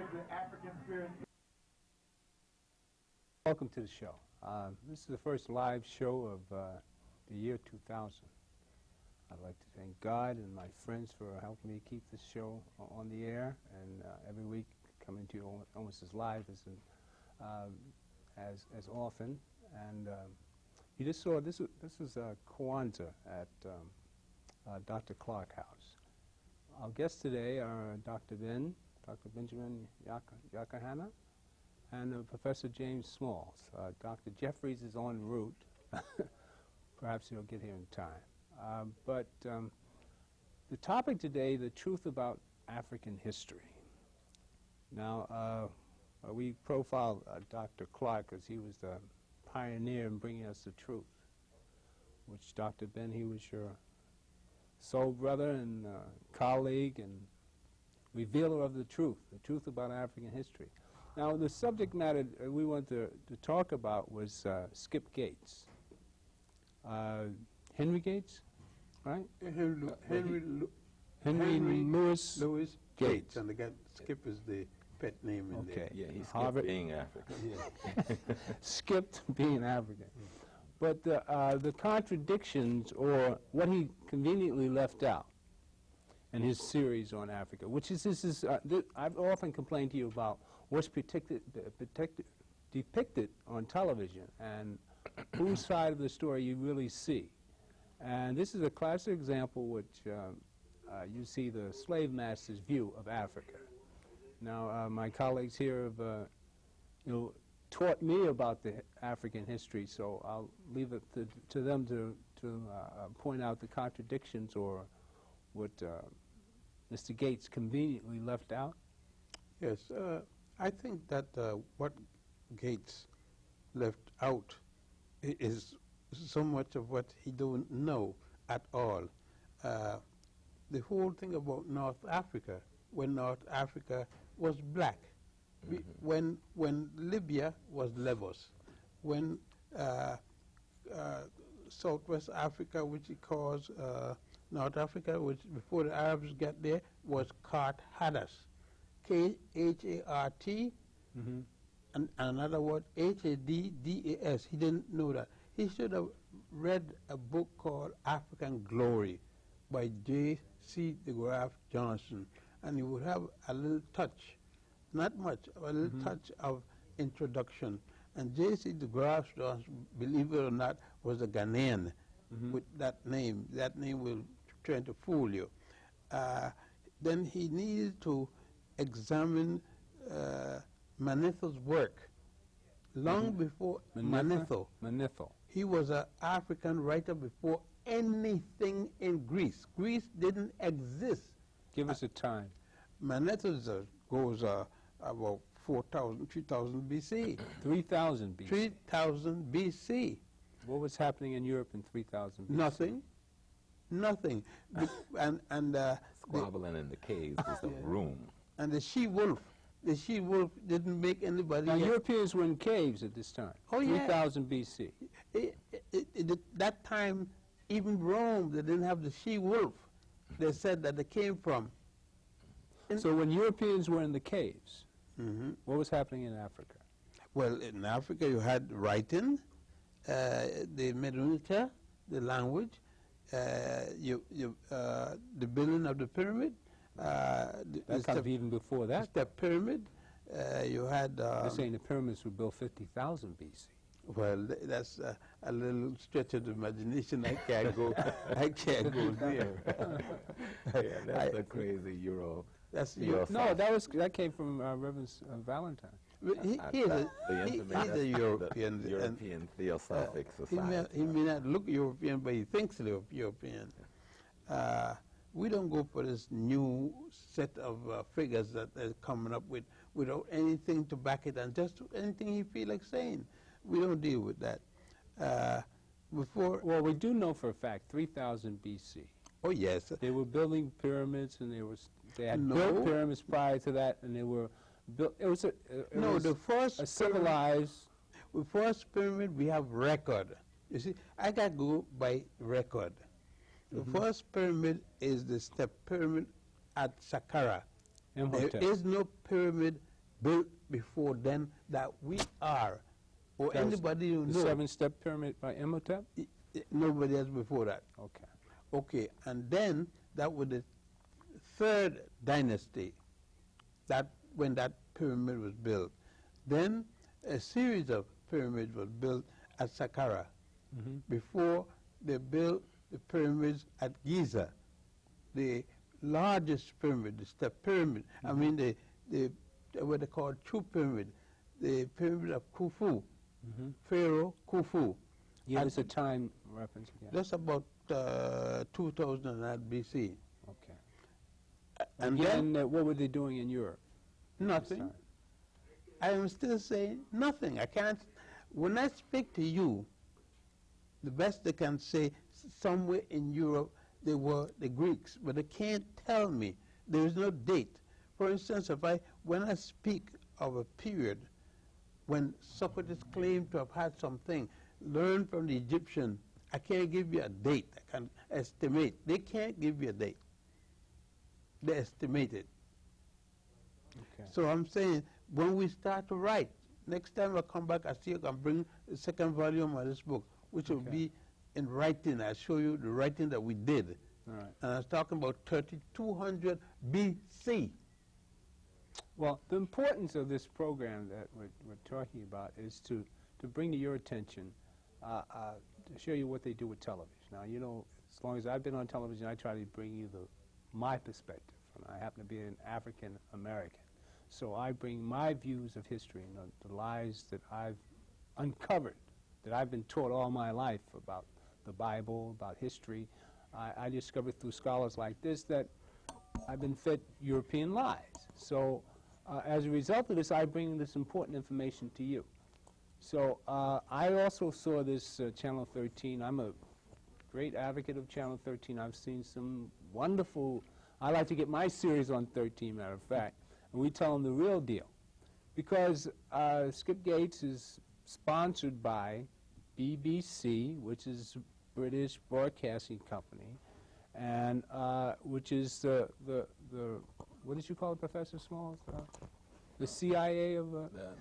give the African Experience. Welcome to the show. This is the first live show of the year 2000. I'd like to thank God and my friends for helping me keep this show on the air, and every week coming to you almost as live as often. And you just saw this is Kwanzaa at Dr. Clark House. Our guests today are Dr. Benjamin Yakahana, and Professor James Small. Dr. Jeffries is en route. Perhaps he'll get here in time. But the topic today, the truth about African history. Now, we profiled Dr. Clark because he was the pioneer in bringing us the truth, which Dr. Ben, he was your soul brother and colleague and revealer of the truth about African history. Now, the subject matter we wanted to talk about was Skip Gates. Henry Gates, right? Henry Louis Gates. And again, Skip is the pet name in there. Yeah, he's Harvard. being African. Yeah. Skipped being African. But the contradictions, or what he conveniently left out in his series on Africa, which is I've often complained to you about what's depicted on television and whose side of the story you really see. And this is a classic example which you see the slave master's view of Africa. Now, my colleagues here have taught me about the African history, so I'll leave it to them to point out the contradictions or what Mr. Gates conveniently left out. Yes, I think that what Gates left out is so much of what he don't know at all. The whole thing about North Africa, when North Africa was black, when Libya was Lagos, when Southwest Africa, which he calls North Africa, which before the Arabs got there, was Kart Hadas, K-H-A-R-T, and another word, H-A-D-D-A-S. He didn't know that. He should have read a book called African Glory by J.C. DeGraff Johnson, and he would have a little touch, not much, a little touch of introduction. And J.C. DeGraff Johnson, believe it or not, was a Ghanaian with that name. That name will try to fool you. Then he needed to examine Manetho's work. Long before Manetho. He was an African writer before anything in Greece. Greece didn't exist. Give us a time. Manetho goes about 3,000 BC. 3,000 BC. 3,000 BC. What was happening in Europe in 3,000 BC? Nothing. Nothing. Squabbling in the caves is a room. And the she-wolf didn't make anybody... Now, Europeans were in caves at this time. Oh, yeah. 3,000 BC. That time, even Rome, they didn't have the she-wolf. They said that they came from... So when Europeans were in the caves, what was happening in Africa? Well, in Africa, you had writing, the Medunita, the language, the building of the pyramid. That comes even before that. The pyramid. You had... They're saying the pyramids were built 50,000 BC. Well, that's a little stretch of the imagination. I can't go. I can't go there. Yeah, that's a crazy Euro. That's Euro. No, that came from Reverend Valentine. He's a European. The European Theosophic Society. He may not look European, but he thinks European. We don't go for this new set of figures that they're coming up with without anything to back it and just anything he feel like saying. We don't deal with that. Well, we do know for a fact 3,000 BC. Oh yes. They were building pyramids, and they had built pyramids prior to that, and they were built. The first civilized. The first pyramid we have record. You see, I got to go by record. The first pyramid is the step pyramid at Saqqara. There is no pyramid built before then that we are, or That was anybody you The know. seven-step pyramid by Imhotep? Nobody else before that. Okay. Okay, and then that was the third dynasty, that when that pyramid was built. Then a series of pyramids was built at Saqqara before they built the pyramids at Giza, the largest pyramid, the step pyramid. I mean, the what they call true pyramid, the pyramid of Khufu, Pharaoh Khufu. Give us a time reference again. That's about 2000 BC. Okay. And Again, what were they doing in Europe? Nothing. I am still saying nothing. I can't. When I speak to you, the best they can say, somewhere in Europe they were the Greeks, but they can't tell me. There is no date. For instance, when I speak of a period when Socrates claimed to have had something learned from the Egyptian, I can't give you a date. I can estimate. They can't give you a date. They estimate it. Okay. So I'm saying, when we start to write, next time I come back, I see I can bring the second volume of this book, which will be in writing. I'll show you the writing that we did. All right. And I was talking about 3200 BC. Well, the importance of this program that we're talking about is to bring to your attention, to show you what they do with television. Now, you know, as long as I've been on television, I try to bring you my perspective. And I happen to be an African American. So I bring my views of history and the lies that I've uncovered, that I've been taught all my life about the Bible, about history. I discovered through scholars like this that I've been fed European lies. So as a result of this, I bring this important information to you. So I also saw this Channel 13. I'm a great advocate of Channel 13. I've seen some wonderful, I like to get my series on 13, matter of fact, and we tell them the real deal. Because Skip Gates is sponsored by BBC, which is British Broadcasting Company, and which is the what did you call it, Professor Small? The CIA of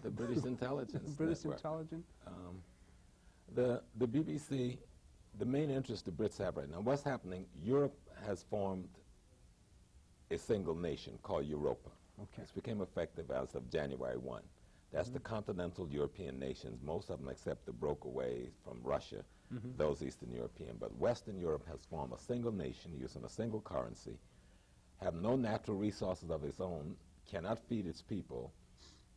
the British intelligence British network. intelligence. The BBC, the main interest the Brits have right now, what's happening, Europe has formed a single nation called Europa. Okay. This became effective as of January 1. That's the continental European nations, most of them except the broke away from Russia, those Eastern European. But Western Europe has formed a single nation using a single currency, have no natural resources of its own, cannot feed its people,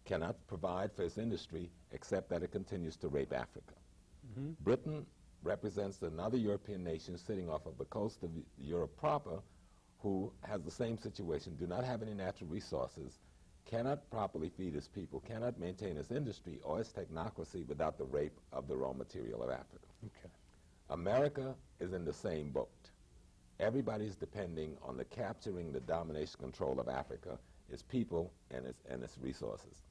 cannot provide for its industry, except that it continues to rape Africa. Britain represents another European nation sitting off of the coast of Europe proper, who has the same situation, do not have any natural resources, cannot properly feed its people, cannot maintain its industry or its technocracy without the rape of the raw material of Africa. Okay. America is in the same boat. Everybody's depending on the capturing the domination control of Africa, its people and its resources.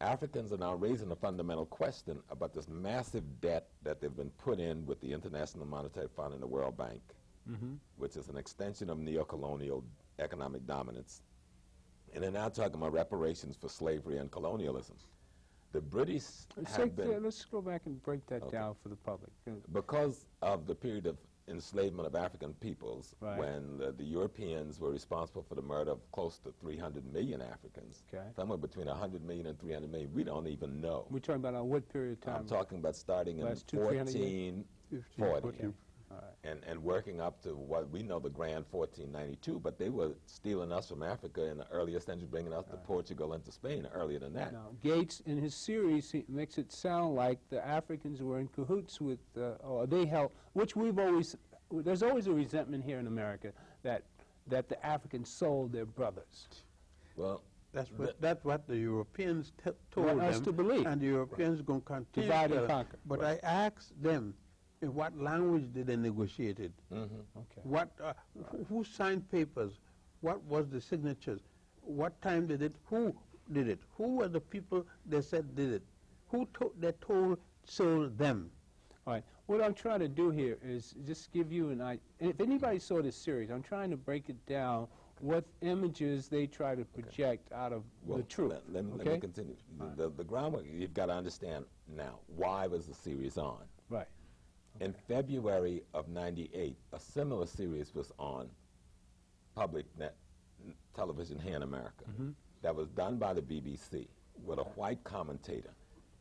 Africans are now raising a fundamental question about this massive debt that they've been put in with the International Monetary Fund and the World Bank, which is an extension of neocolonial economic dominance. And they're now talking about reparations for slavery and colonialism. The British have been... Let's go back and break that down for the public. Because of the period of enslavement of African peoples, Right. when the Europeans were responsible for the murder of close to 300 million Africans, Okay. somewhere between 100 million and 300 million, we don't even know. We're talking about on what period of time? I'm talking about starting in Last 200-300 years? 1440 All right. and working up to what we know the grand 1492, but they were stealing us from Africa in the earlier century, bringing us to Portugal and to Spain earlier than that. Now, Gates, in his series, he makes it sound like the Africans were in cahoots with, or they held, which we've always, there's always a resentment here in America that the Africans sold their brothers. Well, That's what the Europeans told Want us them, to believe. and the Europeans going to continue. Divide and to- conquer. But I asked them, in what language did they negotiate it? Okay. What, who signed papers? What was the signatures? What time did it? Who did it? Who were the people they said did it? Who they told sold them? All right. What I'm trying to do here is just give you an idea. If anybody saw this series, I'm trying to break it down, what images they try to project out of the truth. Let me continue. The groundwork, you've got to understand now, why was the series on? Right. In February of '98, a similar series was on public television here in America that was done by the BBC with a white commentator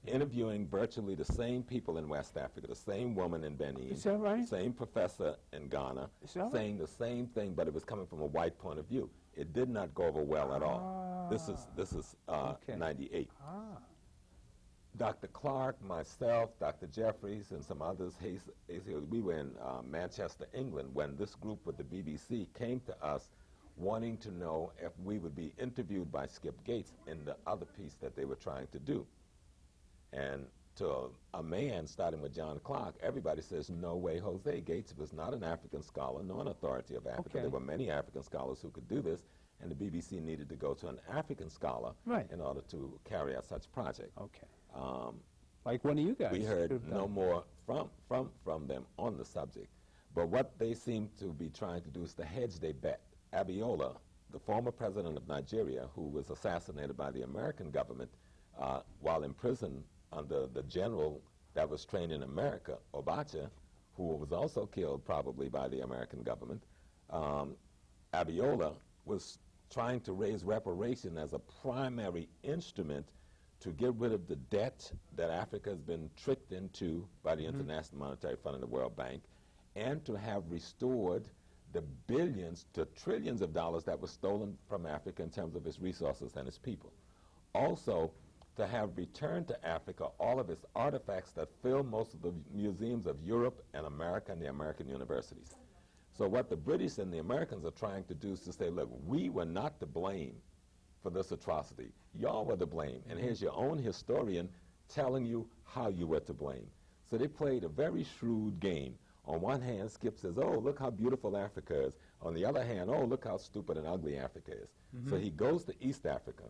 interviewing virtually the same people in West Africa, the same woman in Benin, Is that right? same professor in Ghana, Is that saying the same thing, but it was coming from a white point of view. It did not go over well at all. This is Okay. '98. Ah. Dr. Clark, myself, Dr. Jeffries, and some others, we were in Manchester, England, when this group with the BBC came to us wanting to know if we would be interviewed by Skip Gates in the other piece that they were trying to do. And to a man, starting with John Clark, everybody says, no way, Jose. Gates was not an African scholar, nor an authority of Africa. Okay. There were many African scholars who could do this, and the BBC needed to go to an African scholar Right. in order to carry out such a project. Okay. Like one of you guys. We heard could've no done. more from them on the subject. But what they seem to be trying to do is to hedge their bet. Abiola, the former president of Nigeria, who was assassinated by the American government while in prison under the general that was trained in America, Obacha, who was also killed probably by the American government. Abiola was trying to raise reparation as a primary instrument to get rid of the debt that Africa has been tricked into by the International Monetary Fund and the World Bank, and to have restored the billions to trillions of dollars that were stolen from Africa in terms of its resources and its people. Also, to have returned to Africa all of its artifacts that fill most of the museums of Europe and America and the American universities. So what the British and the Americans are trying to do is to say, look, we were not to blame for this atrocity. Y'all were to blame, and here's your own historian telling you how you were to blame. So they played a very shrewd game. On one hand, Skip says, oh, look how beautiful Africa is. On the other hand, oh, look how stupid and ugly Africa is. So he goes to East Africa.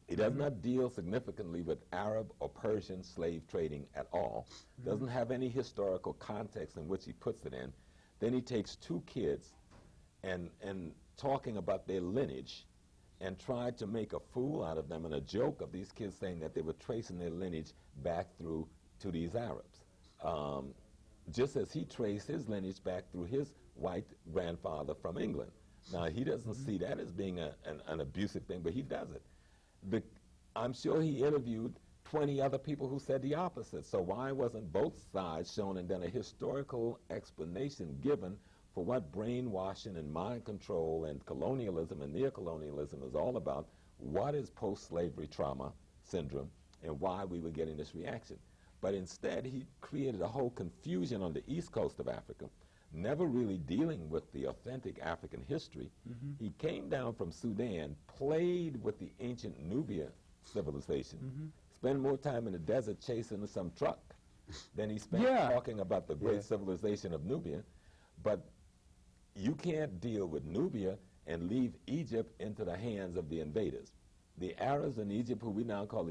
He does not deal significantly with Arab or Persian slave trading at all. Doesn't have any historical context in which he puts it in. Then he takes two kids and talking about their lineage and tried to make a fool out of them and a joke of these kids saying that they were tracing their lineage back through to these Arabs. Just as he traced his lineage back through his white grandfather from England. Now, he doesn't see that as being an abusive thing, but he does it. I'm sure he interviewed 20 other people who said the opposite. So why wasn't both sides shown and then a historical explanation given for what brainwashing and mind control and colonialism and neocolonialism is all about? What is post-slavery trauma syndrome and why we were getting this reaction? But instead, he created a whole confusion on the east coast of Africa, never really dealing with the authentic African history. He came down from Sudan, played with the ancient Nubia civilization, spent more time in the desert chasing some truck than he spent talking about the great civilization of Nubia. But you can't deal with Nubia and leave Egypt into the hands of the invaders. The Arabs in Egypt, who we now call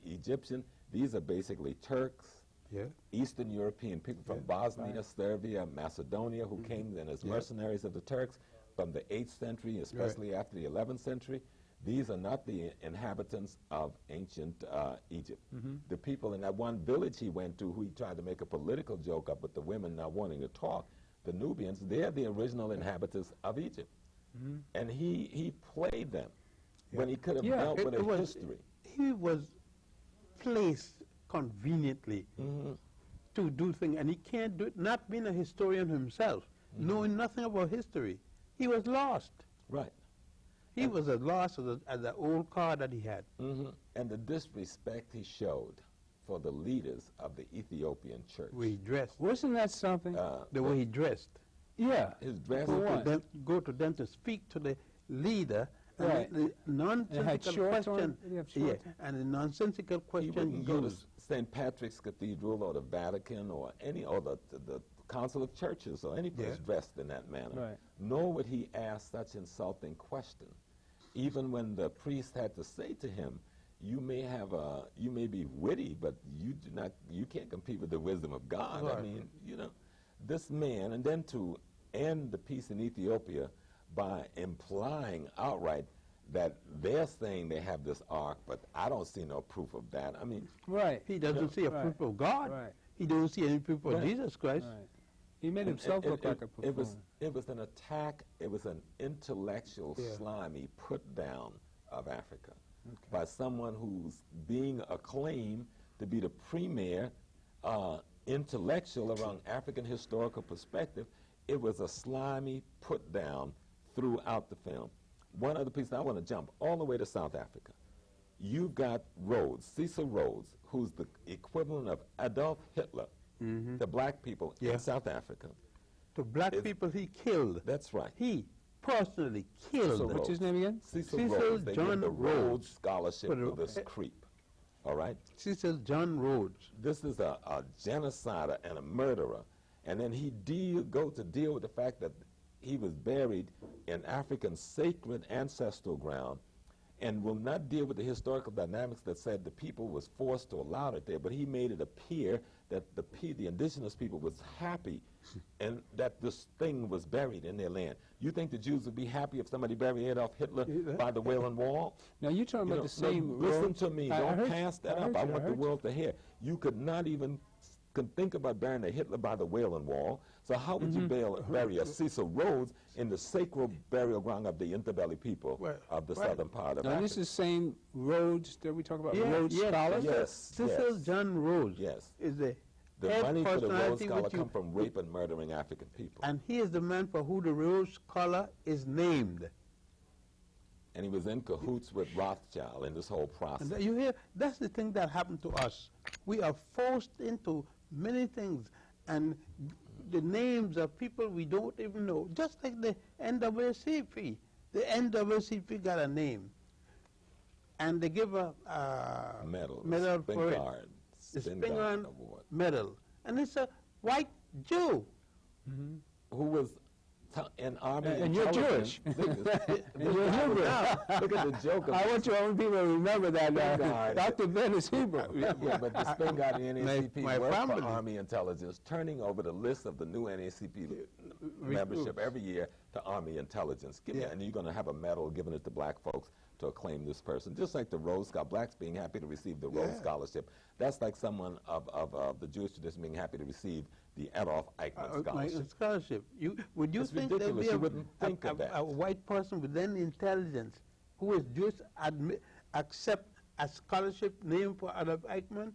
Egyptian, these are basically Turks, Eastern European people from Bosnia, Serbia, Macedonia, who came in as mercenaries of the Turks from the 8th century, especially after the 11th century. These are not the inhabitants of ancient Egypt. The people in that one village he went to, who he tried to make a political joke of with the women not wanting to talk, the Nubians, they're the original inhabitants of Egypt. And he played them when he could have dealt with a history. He was placed conveniently to do things, and he can't do it, not being a historian himself, knowing nothing about history. He was lost. Right. He was as lost as the old car that he had. And the disrespect he showed for the leaders of the Ethiopian church. The way he dressed. Wasn't that something? The way he dressed. Yeah. His dress. Go to them to speak to the leader. Right. And the nonsensical question. And the nonsensical He question wouldn't go to used. St. Patrick's Cathedral or the Vatican or any other the Council of Churches or any place dressed in that manner. Right. Nor would he ask such insulting question. Even when the priest had to say to him, you may be witty, but you can't compete with the wisdom of God. Right. I mean, this man, and then to end the peace in Ethiopia by implying outright that they're saying they have this ark, but I don't see no proof of that. I mean, Right. He doesn't see a Right. proof of God. Right. He doesn't see any proof of Right. Jesus Christ. Right. He made himself look like a performer. it was an attack, it was an intellectual, slimy put down of Africa by someone who's being acclaimed to be the premier intellectual around African historical perspective. It was a slimy put down throughout the film. One other piece, I want to jump all the way to South Africa. You've got Rhodes, Cecil Rhodes, who's the equivalent of Adolf Hitler, the black people in South Africa. The black people he killed. That's right. He personally killed. So What's his name again? Cecil Cecil Rhodes. They John give the Rhodes. Rhodes Scholarship For the- for this creep. All right? Cecil John Rhodes. This is a genocider and a murderer. And then he go to deal with the fact that he was buried in African sacred ancestral ground, and will not deal with the historical dynamics that said the people was forced to allow it there, but he made it appear that the indigenous people was happy and that this thing was buried in their land. You think the Jews would be happy if somebody buried Adolf Hitler by the Wailing Wall? Now, you're talking about the same Listen road- to me. I Don't heard- pass that I up. heard I you, want the heard you. world to hear. You could not even think about burying a Hitler by the Wailing Wall. So how would you bury a Cecil Rhodes in the sacred burial ground of the interbelly people Well, of the right. southern part of Now, Africa? this is same Rhodes that we talk about, Yeah, Rhodes yes, Scholar? Yes, Cecil yes. John Rhodes Yes. is the The head money for the Rhodes personality Scholar which you- come from rape and murdering African people. and he is the man for who the Rhodes Scholar is named. And he was in cahoots with Rothschild in this whole process. And you hear, that's the thing that happened to us. We are forced into many things, and the names of people we don't even know, just like the NAACP. The NAACP got a name, and they give a Medal, medal for it. Spingard, The Spingard Spingard Award. medal, and it's a white Jew. Who was in Army And you're intelligence. Jewish. Look at And you're Hebrew. look at the joke of I want you people to remember that now. Spingard. Dr. Ben is Hebrew. Yeah, but the Spingard and NAACP my work family. for Army intelligence, turning over the list of the new NAACP membership every year to Army intelligence. And you're going to have a medal given it to black folks to acclaim this person. Just like the Rhodes Scholar, blacks being happy to receive the Rhodes Scholarship. That's like someone of the Jewish tradition being happy to receive the Adolf Eichmann Scholarship. Scholarship. Would you It's think there'd ridiculous. be You wouldn't think of that. a white person with any intelligence who is Jewish accept a scholarship named for Adolf Eichmann?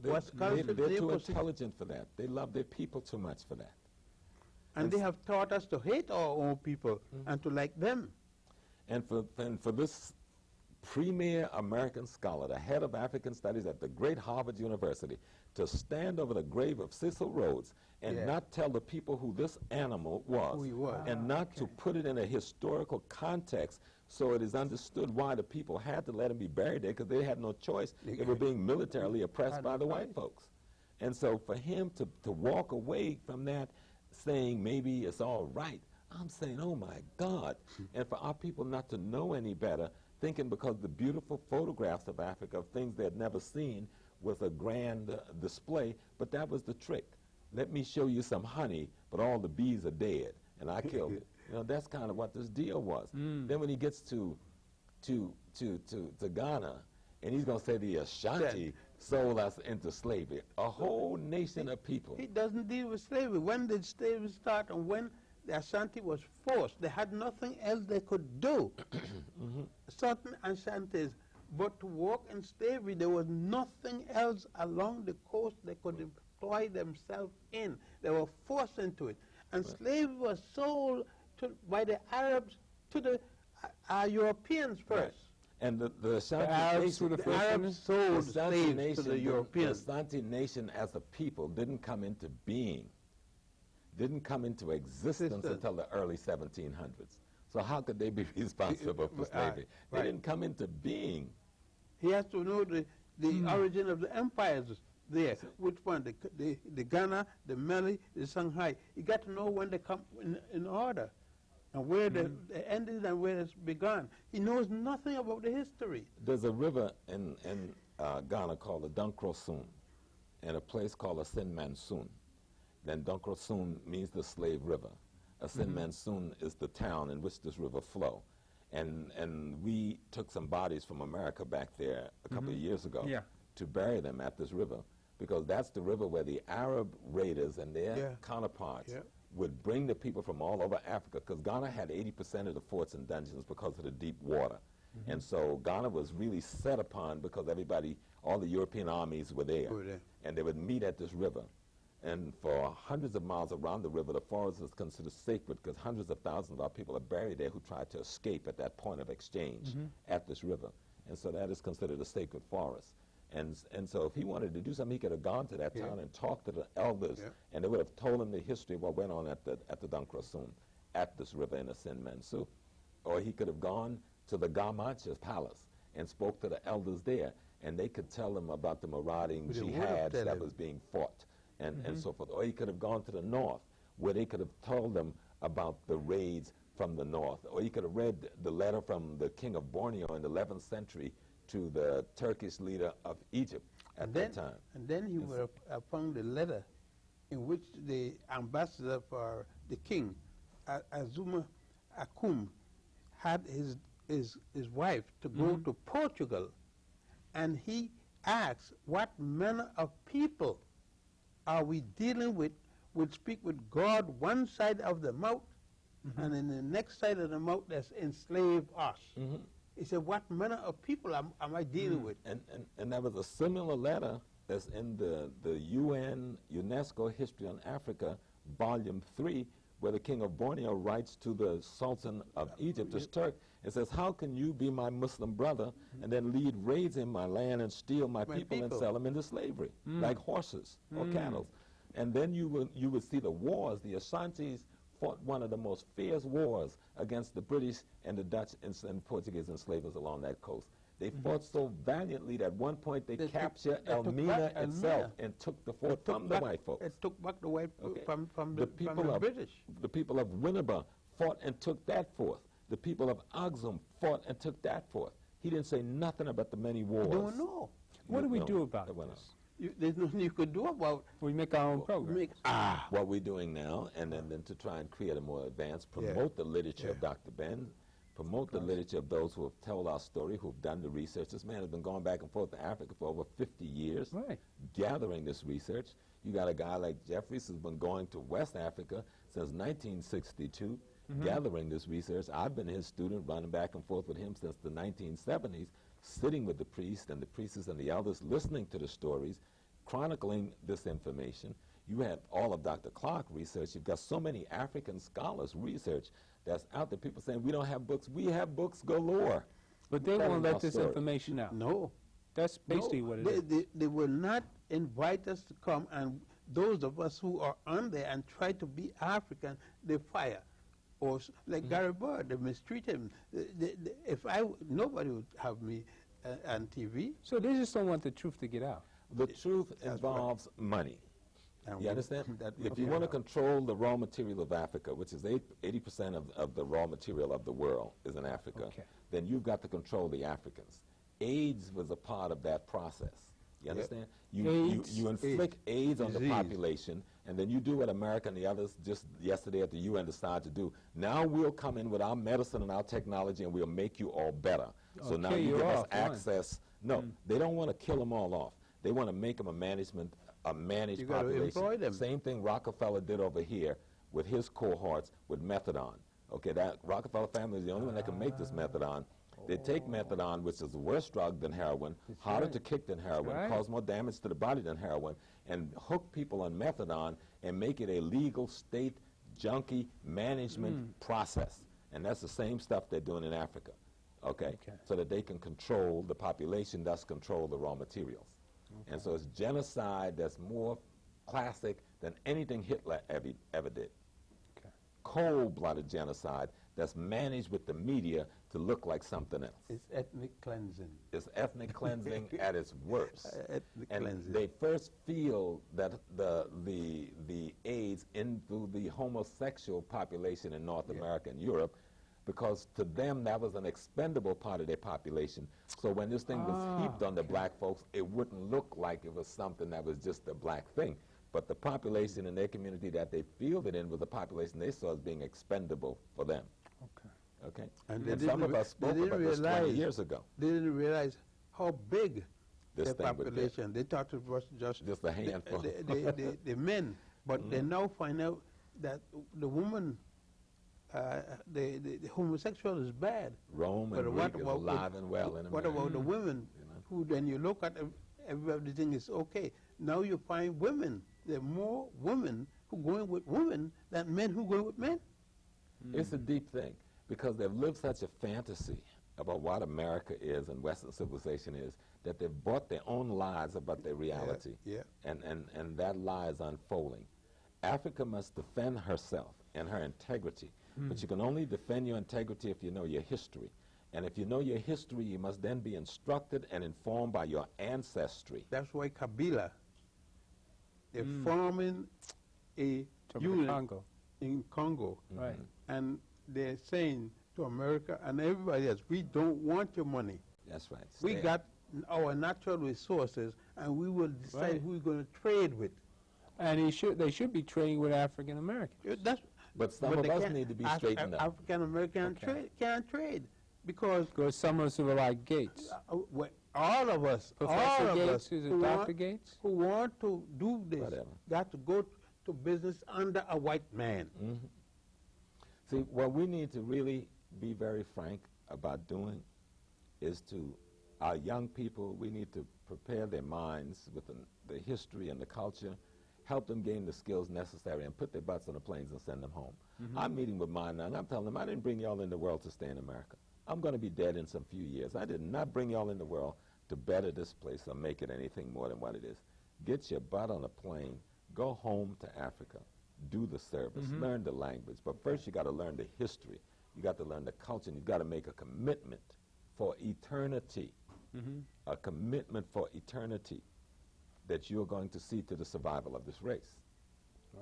Or scholarship They're named too for intelligent for that. They love their people too much for that. And they have taught us to hate our own people and to like them. And for this premier American scholar, the head of African studies at the great Harvard University, to stand over the grave of Cecil Rhodes and not tell the people who this animal was, Who he was. and not to put it in a historical context so it is understood why the people had to let him be buried there, because they had no choice. They were being militarily oppressed by the white folks. And so for him to walk away from that saying maybe it's all right, I'm saying, oh my God. And for our people not to know any better, thinking because the beautiful photographs of Africa, of things they had never seen, was a grand display, but that was the trick. Let me show you some honey, but all the bees are dead, and I killed it. That's kind of what this deal was. Then when he gets to Ghana, and he's going to say the Ashanti sold us into slavery, a whole nation of people. He doesn't deal with slavery. When did slavery start and when the Ashanti was forced? They had nothing else they could do. Certain Ashantis, but to work in slavery, there was nothing else along the coast they could employ themselves in. They were forced into it. And slavery was sold by the Arabs to the Europeans first. Right. And the Ashanti Arabs were nation, the The Arabs sold the Ashanti slaves nation, to the Europeans. The Ashanti nation as a people didn't come into being, didn't come into existence until the early 1700s. So how could they be responsible for slavery? They didn't come into being. He has to know the origin of the empires there. Which one? The Ghana, the Mali, the Shanghai. You got to know when they come in order. and where the ended and where it's begun. He knows nothing about the history. There's a river in Ghana called the Dunkrosun, and a place called Asin Mansun. Then Dunkrosun means the slave river. Asin Mansun is the town in which this river flow. And we took some bodies from America back there a couple of years ago to bury them at this river, because that's the river where the Arab raiders and their counterparts would bring the people from all over Africa, because Ghana had 80% of the forts and dungeons because of the deep water. And so Ghana was really set upon, because everybody, all the European armies were there, and they would meet at this river. And for hundreds of miles around the river, the forest is considered sacred, because hundreds of thousands of our people are buried there who tried to escape at that point of exchange at this river. And so that is considered a sacred forest. And so if he wanted to do something, he could have gone to that town and talked to the elders, and they would have told him the history of what went on at the Dunkrosun, at this river in Asin Mansu. Or he could have gone to the Garmancha's palace and spoke to the elders there, and they could tell him about the marauding jihads that was being fought, and so forth. Or he could have gone to the north, where they could have told them about the raids from the north. Or he could have read the letter from the king of Borneo in the 11th century to the Turkish leader of Egypt at that time. And then he would have found the letter in which the ambassador for the king, Azuma Akum, had his wife to go to Portugal, and he asked, what manner of people are we dealing with, would speak with God one side of the mouth, and in the next side of the mouth that's enslaved us. He said, what manner of people am I dealing with? And there was a similar letter that's in the UN UNESCO History on Africa, Volume 3, where the king of Borneo writes to the Sultan of Egypt, this Turk, and says, how can you be my Muslim brother and then lead raids in my land and steal my people and sell them into slavery, like horses or cattle? And then you would see the wars. The Ashantis fought one of the most fierce wars against the British and the Dutch and Portuguese enslavers along that coast. They fought so valiantly that at one point they captured Elmina itself and took the fort from the white folks. It took back the white from the British. The people of Winneba fought and took that fort. The people of Axum fought and took that fort. He didn't say nothing about the many wars. I don't know. What do we do about this? There's nothing you could do about. We make our own program. What we're doing now, and then to try and create a more advanced, promote the literature of Dr. Ben, promote the literature of those who have told our story, who have done the research. This man has been going back and forth to Africa for over 50 years, gathering this research. You got a guy like Jeffries who's been going to West Africa since 1962, gathering this research. I've been his student, running back and forth with him since the 1970s, sitting with the priests and the priestesses and the elders, listening to the stories, chronicling this information. You have all of Dr. Clark research. You've got so many African scholars research that's out there. People saying, we don't have books. We have books galore. But they won't let this information out. No. That's basically what it is. They will not invite us to come, and those of us who are on there and try to be African, they fire. Or like Gary Bird, they mistreat him. Nobody would have me on TV. So they just don't want the truth to get out. The truth involves money. You understand? If you want to control the raw material of Africa, which is 80% of the raw material of the world is in Africa, then you've got to control the Africans. AIDS was a part of that process. You understand? You inflict AIDS on the population, and then you do what America and the others just yesterday at the UN decided to do. Now we'll come in with our medicine and our technology, and we'll make you all better. So now you give us access. No, they don't want to kill them all off. They want to make them a managed population. Employ them. Same thing Rockefeller did over here with his cohorts with methadone. Okay, that Rockefeller family is the only one that can make this methadone. They take methadone, which is a worse drug than heroin, harder to kick than heroin, cause more damage to the body than heroin, and hook people on methadone and make it a legal state junkie management process. And that's the same stuff they're doing in Africa, okay? So that they can control the population, thus control the raw materials. And so it's genocide that's more classic than anything Hitler ever did. Cold-blooded genocide that's managed with the media to look like something else. It's ethnic cleansing. It's ethnic cleansing at its worst. Ethnic And cleansing. they first feel that the AIDS into the homosexual population in North America and Europe, because to them that was an expendable part of their population. So when this thing was heaped on the black folks, it wouldn't look like it was something that was just a black thing. But the population in their community that they fielded it in was a population they saw as being expendable for them. Okay. And some of us spoke about this 20 years ago. They didn't realize how big This the thing would get. population. They thought it was just A handful. the men, but they now find out that the woman, the homosexual is bad. Rome and Greek is alive and well in America. What about the women who then you look at everything is okay? Now you find women. There are more women who going with women than men who go with men. It's a deep thing because they've lived such a fantasy about what America is and Western civilization is that they've bought their own lies about their reality. And that lie is unfolding. Africa must defend herself and her integrity, but you can only defend your integrity if you know your history. And if you know your history, you must then be instructed and informed by your ancestry. That's why Kabila, they're forming a unit Congo. in Congo. Right. And they're saying to America and everybody else, we don't want your money. That's right. We got our natural resources, and we will decide who we're going to trade with. And they should be trading with African Americans. But some of us need to be straightened up. African American can't trade because some of us are like Gates. all of us, Professor Gates, is it Dr. Gates? Who want to do this, got to go to business under a white man. See, what we need to really be very frank about doing is to our young people, we need to prepare their minds with the history and the culture, help them gain the skills necessary, and put their butts on the planes and send them home. I'm meeting with mine now, and I'm telling them, I didn't bring y'all in the world to stay in America. I'm going to be dead in some few years. I did not bring y'all in the world to better this place or make it anything more than what it is. Get your butt on a plane, go home to Africa, do the service, learn the language. But first you got to learn the history. You got to learn the culture, and you've got to make a commitment for eternity, a commitment for eternity that you're going to see to the survival of this race.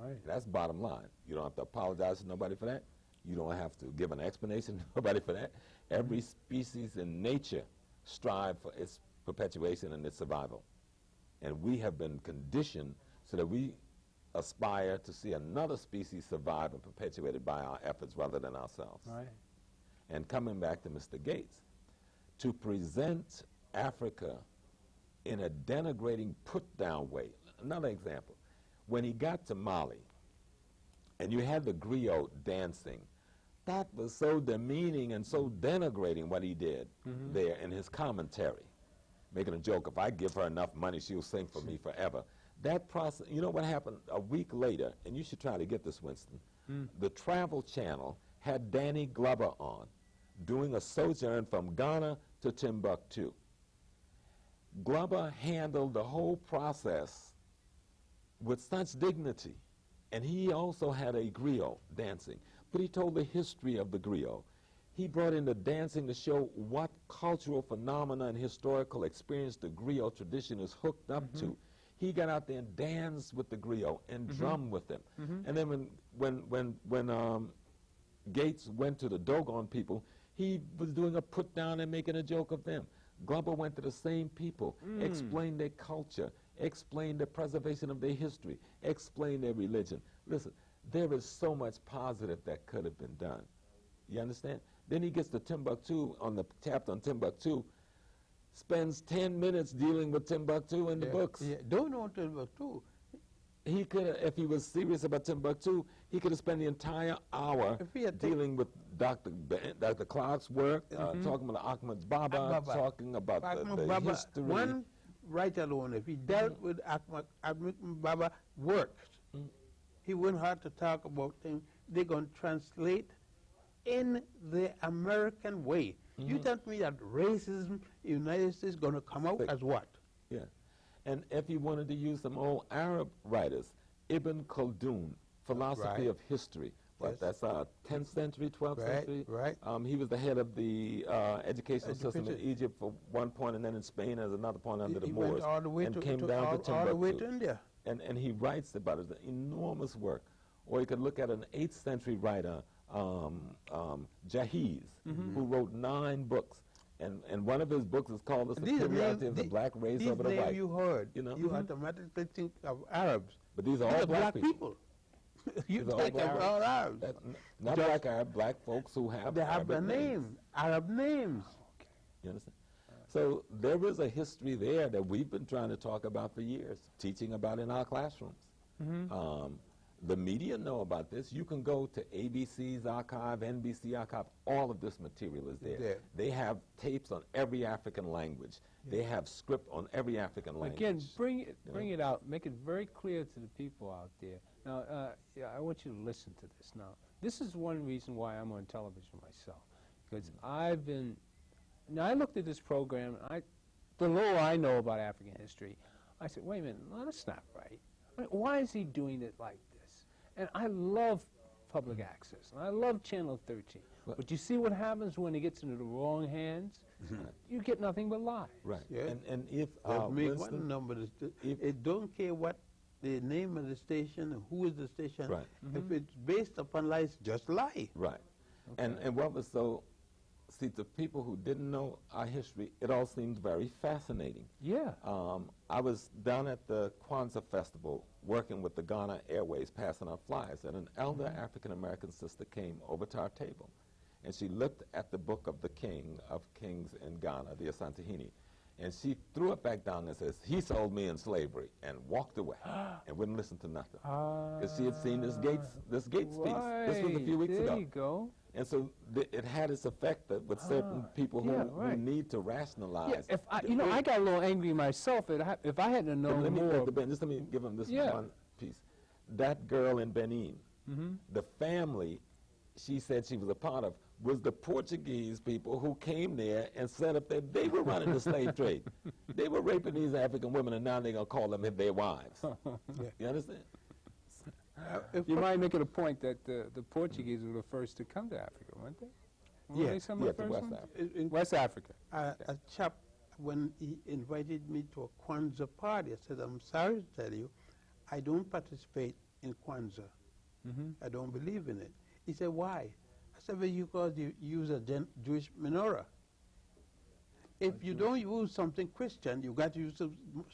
Right. That's bottom line. You don't have to apologize to nobody for that. You don't have to give an explanation to nobody for that. Every species in nature strive for its perpetuation and its survival. And we have been conditioned so that we aspire to see another species survive and perpetuated by our efforts rather than ourselves. Right. And coming back to Mr. Gates, to present Africa in a denigrating, put-down way. Another example, when he got to Mali, and you had the griot dancing, that was so demeaning and so denigrating what he did there in his commentary, making a joke, if I give her enough money, she'll sing for me forever. That process, you know what happened a week later, and you should try to get this, Winston, the Travel Channel had Danny Glover on, doing a sojourn from Ghana to Timbuktu. Glover handled the whole process with such dignity, and he also had a griot dancing, but he told the history of the griot. He brought in the dancing to show what cultural phenomena and historical experience the griot tradition is hooked up to. He got out there and danced with the griot and drummed with them. And then when Gates went to the Dogon people, he was doing a put down and making a joke of them. Glover went to the same people, explained their culture, explained the preservation of their history, explained their religion. Listen, there is so much positive that could have been done. You understand? Then he gets to Timbuktu, on the chapter on Timbuktu, spends 10 minutes dealing with Timbuktu in the books. Don't know Timbuktu. He could have, if he was serious about Timbuktu, he could have spent the entire hour dealing with Dr. Clark's work, talking about Ahmad Baba, talking about the history. One right alone, if he dealt with Ahmad Baba works, he wouldn't have to talk about things. They're going to translate in the American way. You tell me that racism in the United States is going to come out as what? Yeah. And if you wanted to use some old Arab writers, Ibn Khaldun, philosophy of history, what, that's 10th century, 12th century. Right. He was the head of the educational system in Education. Egypt for one point, and then in Spain at another point under the He Moors, went all the way and to, came to down all, to all the way Timbuktu. to India. And he writes about it, an enormous work. Or you could look at an 8th century writer, Jahiz, who wrote 9 books. And one of his books is called The Superiority of the Black Race Over the White. You heard, You know? you automatically think of Arabs. But these are These all are black people. people. You These are all think black of all Arabs. Not black Arab, black folks who have They have Arabic the name, Arab names. You understand? So there is a history there that we've been trying to talk about for years, teaching about in our classrooms. The media know about this. You can go to ABC's archive, NBC archive. All of this material is there. There. They have tapes on every African language. They have script on every African language. Again, bring it out. Make it very clear to the people out there. Now, I want you to listen to this. Now, this is one reason why I'm on television myself, because I've been. Now, I looked at this program, and the little I know about African history, I said, wait a minute, no, that's not right. I mean, why is he doing it like this? And I love public access, and I love Channel 13. But you see what happens when it gets into the wrong hands? You get nothing but lies. Right. Yeah. And if Make Winston- one number. It don't care what the name of the station, who is the station. Right. If it's based upon lies, just lie. Right. And what was so, see, to people who didn't know our history, it all seemed very fascinating. Yeah. I was down at the Kwanzaa Festival working with the Ghana Airways, passing out flyers, and an elder African-American sister came over to our table, and she looked at the book of the king of kings in Ghana, the Asantehene, and she threw it back down and says, "He sold me in slavery," and walked away and wouldn't listen to nothing. Because she had seen this Gates speech. This was a few weeks ago. There you go. And so it had its effect with certain people who, who need to rationalize. Yeah, I got a little angry myself. If I hadn't known more. Just let me give them this one piece. That girl in Benin, the family she said she was a part of was the Portuguese people who came there and set up that they were running the slave trade. They were raping these African women, and now they're going to call them their wives. You understand? You might make it a point that the Portuguese were the first to come to Africa, weren't they? Were they some of the to first West ones? Africa. West Africa. A chap, when he invited me to a Kwanzaa party, I said, "I'm sorry to tell you, I don't participate in Kwanzaa. I don't believe in it." He said, "Why?" I said, "Well, because you use a Jewish menorah. If you don't use something Christian, you got to use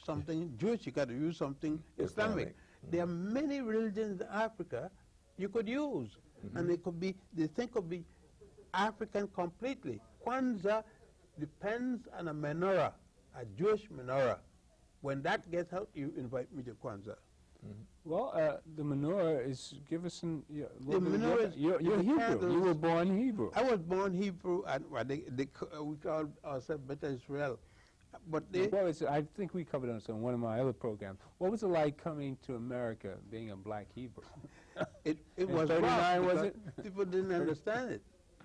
something Jewish, you got to use something Islamic. There are many religions in Africa you could use, and they thing could be African completely. Kwanzaa depends on a menorah, a Jewish menorah. When that gets out, you invite me to Kwanzaa." Well, the menorah is, give us some. The menorah is you're the Hebrew. candles. You were born Hebrew. I was born Hebrew, and we call ourselves Beta Israel. But they, I think we covered this on one of my other programs. What was it like coming to America, being a black Hebrew? it In was 39, rough was because it? people didn't understand it.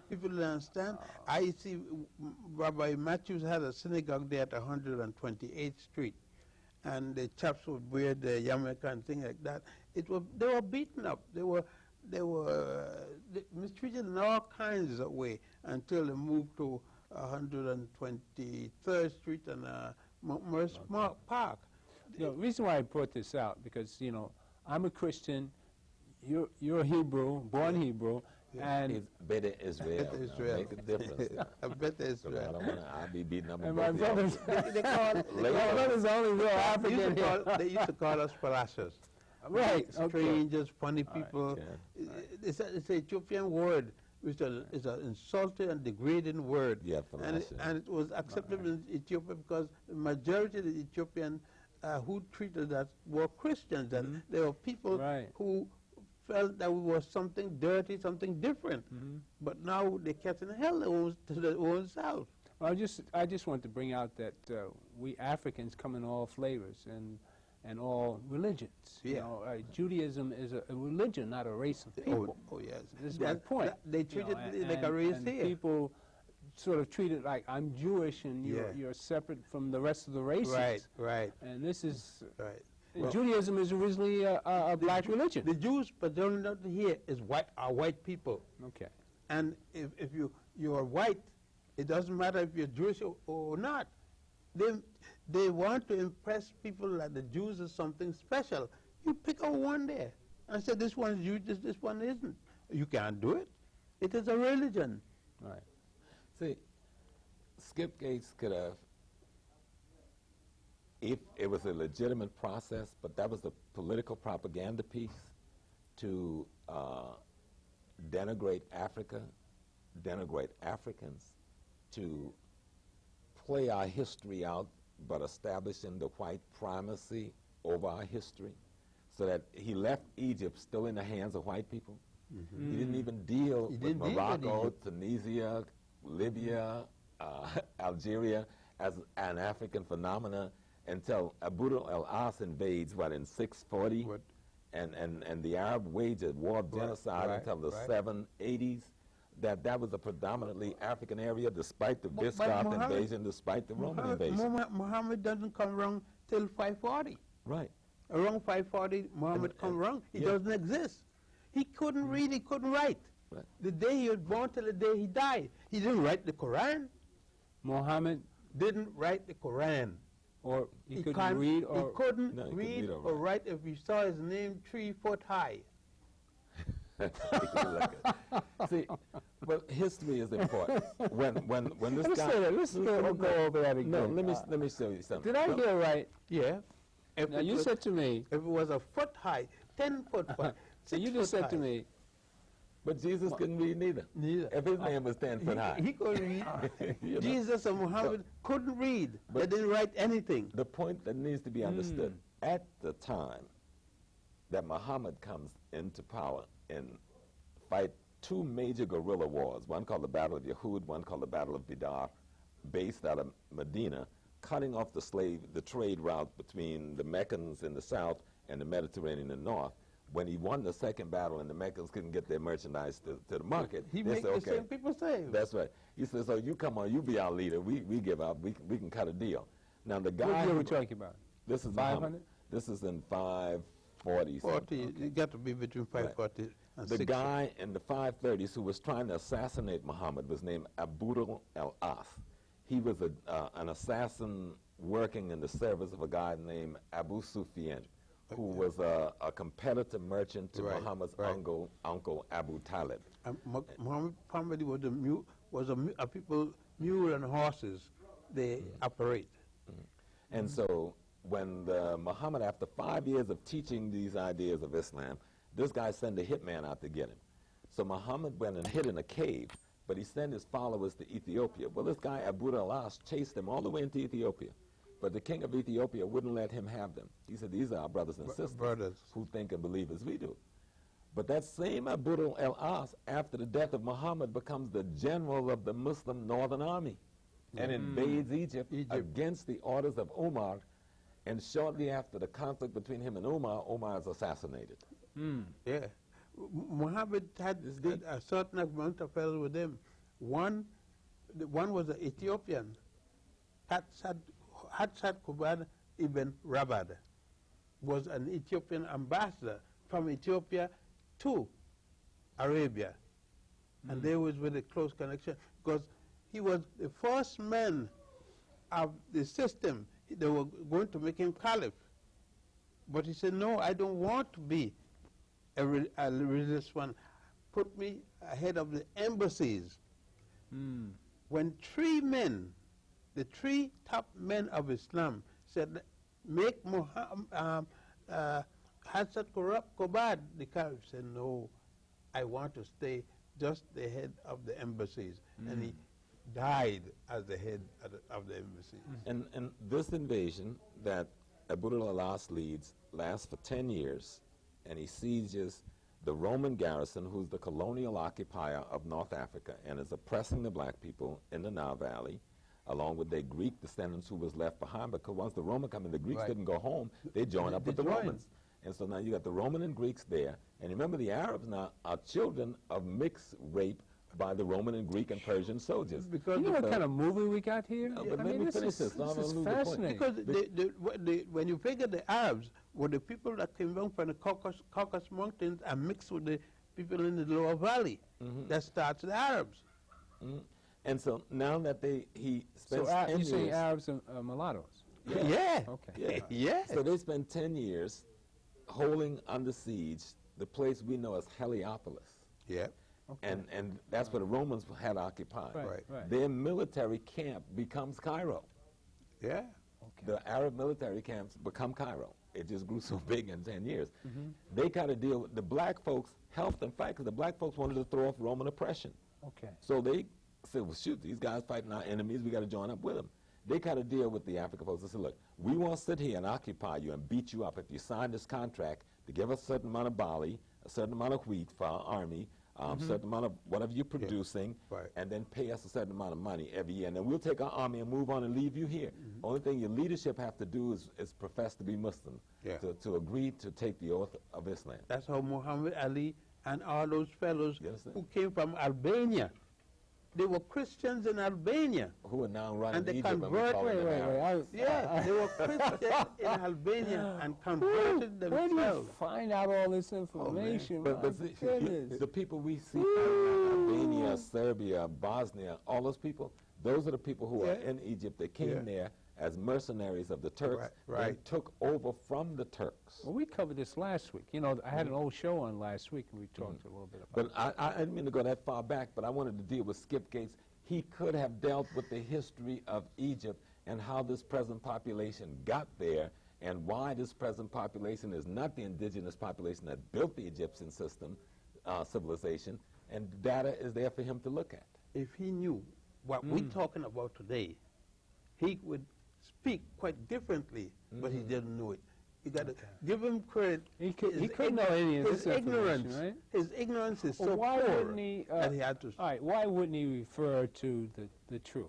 People didn't understand. I see Rabbi Matthews had a synagogue there at 128th Street, and the chaps would wear the yarmulke and things like that. They were beaten up. They were mistreated in all kinds of way until they moved to 123rd Street and Morris Park. The reason why I brought this out, because I'm a Christian, you're a Hebrew, born Hebrew, and It's Beta Israel. Beta Israel. Make a difference. Beta Israel. I'll be beating up and on my both brothers, They call my brothers are only real African here. They used to call us Palashas. Right, Strangers, funny people. yeah. It's an Ethiopian word, which is an insulting and degrading word. Yeah, and it was accepted in Ethiopia because the majority of the Ethiopians who treated us were Christians, and there were people who felt that we were something dirty, something different. But now they kept in hell to their own self. Well, I just want to bring out that we Africans come in all flavors and all religions. Yeah. Judaism is a religion, not a race of people. Oh yes. This is my point. They treat it like a race and here. people sort of treat it like I'm Jewish and you're separate from the rest of the races. Right. And this is Right. Judaism is originally a black religion. The Jews, predominantly here, are white people. Okay. And if you are white, it doesn't matter if you're Jewish or not. They want to impress people that the Jews are something special. You pick out one there and say this one is Jewish, this one isn't. You can't do it. It is a religion. Right. See, Skip Gates could have, if it was a legitimate process, but that was a political propaganda piece to denigrate Africa, denigrate Africans, to play our history out, but establishing the white primacy over our history, so that he left Egypt still in the hands of white people. He didn't even deal with Morocco, Tunisia, Libya, Algeria as an African phenomena until Abu al-As invades, in 640? And the Arab waged a war of genocide until the 780s. That was a predominantly African area, despite the Visigoth invasion, despite the Roman invasion. Muhammad doesn't come around till 540. Right. Around 540, Muhammad come around. He doesn't exist. He couldn't read, he couldn't write. Right. The day he was born till the day he died. He didn't write the Quran. Muhammad Didn't write the Quran. or he couldn't read or He couldn't No, he couldn't read read or or write if you saw his name 3 foot high. See, well, history is important. When this Let's guy, say that. Let's go over that again. no, let me show you something. Did I hear right? Yeah. If Now it you was- said to me. if it was a foot high, 10 foot high, So you just said to me. But Jesus couldn't read neither. Neither. If his name was 10 foot high. He couldn't read. You know? Jesus and Muhammad couldn't read. They didn't write anything. The point that needs to be understood, at the time that Muhammad comes into power and fight two major guerrilla wars, one called the Battle of Yahud, one called the Battle of Bidar, based out of Medina, cutting off the trade route between the Meccans in the south and the Mediterranean in the north. When he won the second battle and the Meccans couldn't get their merchandise to the market, He they makes said, the okay, same people say. that's right. He says, so you come on, you be our leader. We give up. We can cut a deal. Now the guy. What year are we who- talking about? This is 500? Muhammad. This is in 540. 40. It got to be between 540 and The 60. guy in the 530s who was trying to assassinate Muhammad was named Abu al-As. He was an assassin working in the service of a guy named Abu Sufyan, who was a competitor merchant to Right, Muhammad's right. uncle Abu Talib. Muhammad was a people, mule and horses, they operate. And so when Muhammad, after 5 years of teaching these ideas of Islam, this guy sent a hitman out to get him. So Muhammad went and hid in a cave, but he sent his followers to Ethiopia. Well, this guy Abu al-As chased them all the way into Ethiopia. But the king of Ethiopia wouldn't let him have them. He said, these are our brothers and sisters who think and believe as we do. But that same Abu al-As, after the death of Muhammad, becomes the general of the Muslim Northern Army and invades Egypt against the orders of Umar. And shortly after the conflict between him and Umar, Umar is assassinated. Yeah. Muhammad had a certain amount of fellows with him. One was an Ethiopian, Hatsat Kubad ibn Rabad, was an Ethiopian ambassador from Ethiopia to Arabia. And there was with a close connection because he was the first man of the system. They were going to make him caliph. But he said, no, I don't want to be a religious one. Put me ahead of the embassies. When 3 men, the 3 top men of Islam, said, make Hassad Kobad the caliph, said, no, I want to stay just the head of the embassies. And he died as the head of the embassies. And this invasion that Abu al-As leads lasts for 10 years, and he sieges the Roman garrison, who's the colonial occupier of North Africa, and is oppressing the black people in the Nile Valley, along with their Greek descendants who was left behind, because once the Roman come in, the Greeks couldn't go home. They joined up with the Romans. And so now you got the Roman and Greeks there. And remember, the Arabs now are children of mixed rape by the Roman and Greek and Persian soldiers. Because You know what kind of movie we got here? No, but I let mean, me this finish is, this. No, this is no, lose the point. fascinating. Because when you figure the Arabs were the people that came down from the Caucasus Mountains and mixed with the people in the lower valley. That starts the Arabs. And so now that he spends So 10 you say years, Arabs and mulattoes? Yeah. Okay. Yeah. so they spend 10 years holding under siege the place we know as Heliopolis. Yeah. Okay. And that's where the Romans had occupied. Right. Their military camp becomes Cairo. Yeah. Okay. The Arab military camps become Cairo. It just grew so big in 10 years. They got to deal with the black folks, helped them fight because the black folks wanted to throw off Roman oppression. Okay. So they said, well, shoot, these guys fighting our enemies, we got to join up with them. They got to deal with the African folks. They said, look, we won't sit here and occupy you and beat you up if you sign this contract to give us a certain amount of barley, a certain amount of wheat for our army, a certain amount of whatever you're producing, Right. and then pay us a certain amount of money every year. And then we'll take our army and move on and leave you here. Only thing your leadership have to do is profess to be Muslim, Yeah. to agree to take the oath of Islam. That's how Muhammad Ali and all those fellows You understand? who came from Albania, they were Christians in Albania. Who are now running And they Egypt and we convert- call them Arabs. Yeah, they were Christians in Albania and converted Where do you themselves. find out all this information? But My see, goodness. the people we see in Albania, Serbia, Bosnia, all those people, those are the people who are in Egypt. They came there as mercenaries of the Turks Right. and took over from the Turks. Well, we covered this last week. You know, I had an old show on last week, and we talked a little bit about But I didn't mean to go that far back, but I wanted to deal with Skip Gates. He could have dealt with the history of Egypt and how this present population got there and why this present population is not the indigenous population that built the Egyptian system, civilization, and data is there for him to look at. If he knew what we're talking about today, he would speak quite differently, but he didn't know it. You got to give him credit. He couldn't His know any of his this information, ignorance, right? His ignorance is Well, so why poor wouldn't he? that he had to. All right, why wouldn't he refer to the truth?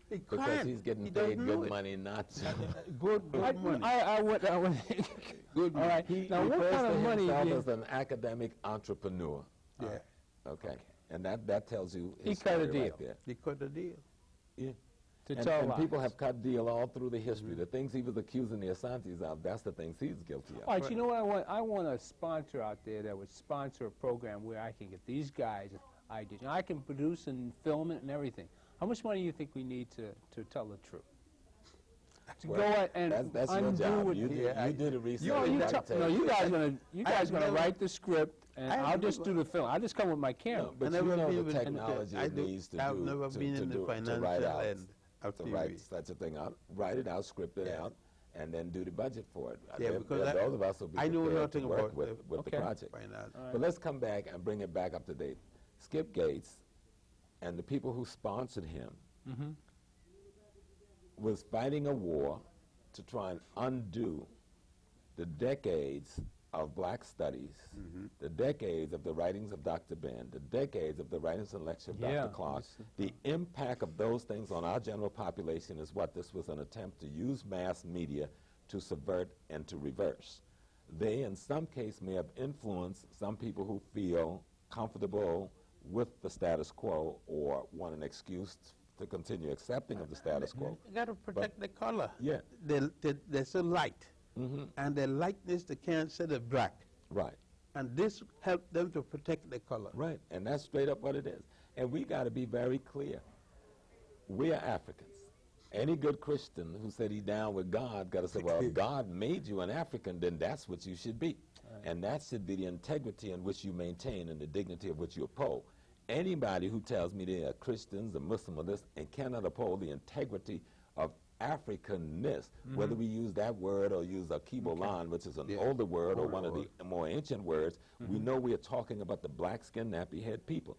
He Because can't. he's getting He paid doesn't know good it. money not to. Good money. I would. Good All money. right. He Now, what refers kind to of money? himself do you- as an academic entrepreneur. Yeah. Okay. And that tells you He his cut a story deal. right there. He cut the deal. Yeah. to And, tell and lies. people have cut deal all through the history. The things he was accusing the Asantis of, that's the things he's guilty of. All right, you know what I want? I want a sponsor out there that would sponsor a program where I can get these guys ideas. And I can produce and film it and everything. How much money do you think we need to tell the truth? To Well, go out and that's your undo job. what You did a research. No, you documentation. guys gonna never- write the script, and I've I'll just never- do the film. I'll just come with my camera. No, but I've you never know been the with- technology I it do- needs to I've do never to, been to, in the do, to financial write out, end of to TV. write such a thing out, write it out, script it Yeah. out, and then do the budget for it. Yeah, because those of us will be I know prepared to nothing work about with the Okay. project. Finance. But let's come back and bring it back up to date. Skip Gates and the people who sponsored him was fighting a war to try and undo the decades of black studies, the decades of the writings of Dr. Ben, the decades of the writings and lecture of Yeah, Dr. Clark. it's- The impact of those things on our general population is what this was an attempt to use mass media to subvert and to reverse. They, in some case, may have influenced some people who feel comfortable with the status quo or want an excuse to continue accepting of the status quo. You got to protect the color. Yeah. They're so light. And their lightness, they can't say they're black. Right. And this helped them to protect the color. Right, and that's straight up what it is. And we got to be very clear. We are Africans. Any good Christian who said he's down with God got to say, well, if God made you an African, then that's what you should be. And that should be the integrity in which you maintain and the dignity of which you uphold. Anybody who tells me they are Christians or Muslim or this and cannot uphold the integrity of Africanness, whether we use that word or use a Kibolan, which is an older word or one of the more ancient words, we know we are talking about the black-skinned, nappy-head people.